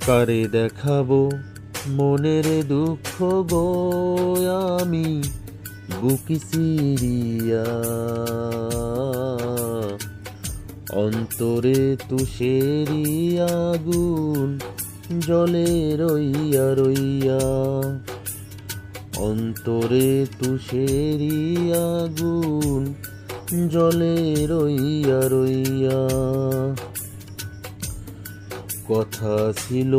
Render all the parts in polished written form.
কারে দেখাবো মনের দুঃখ গো আমি বুকি সিরিয়া, অন্তরে তুষেরি আগুন জলে রইয়া রইয়া, অন্তরে তুষেরি আগুন জলে রইয়া রইয়া। কথা ছিল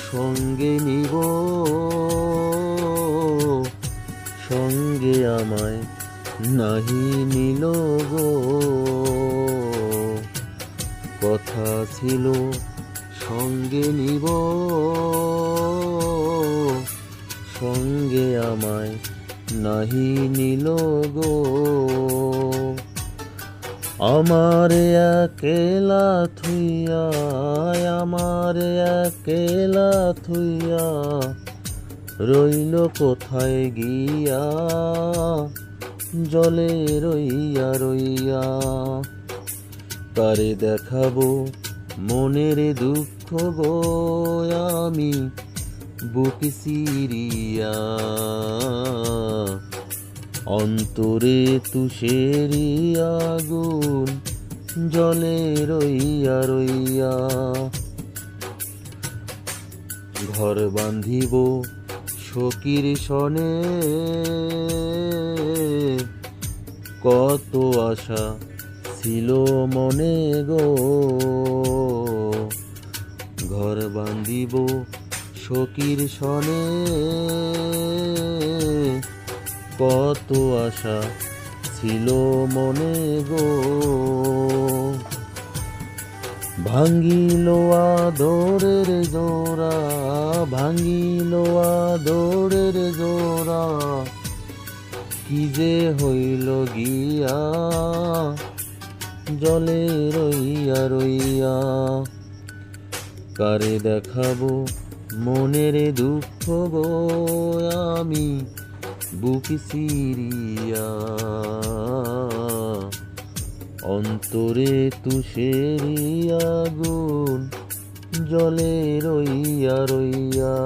সঙ্গে নিব, সঙ্গে আমায় নাহি নিল গো। কথা ছিল সঙ্গে নিব, সঙ্গে আমায় নাহি নিল গো। আমারে একেলা থুইয়া, আমারে একেলা থুইয়া রইল কোথায় গিয়া, জলে রইয়া রইয়া। কারে দেখাবো মনের দুঃখ গো আমি বুকি সিরিয়া, অন্তরে তুষেরি আগুন জলে রইয়া রইয়া। ঘর বাঁধিব সখীর সনে, কত আশা ছিল মনে গো। ঘর বাঁধিব সখীর সনে, কত আশা ছিল মনে গো। ভাঙ্গিল আদরের জোড়া, ভাঙ্গিল আদরের জোড়া, কি যে হইল গিয়া, জলে রইয়া রইয়া। কারে দেখাবো মনের দুঃখ গো আমি বুকি সিরিয়া, অন্তরে তুষেরি আগুন জলে রইয়া রইয়া।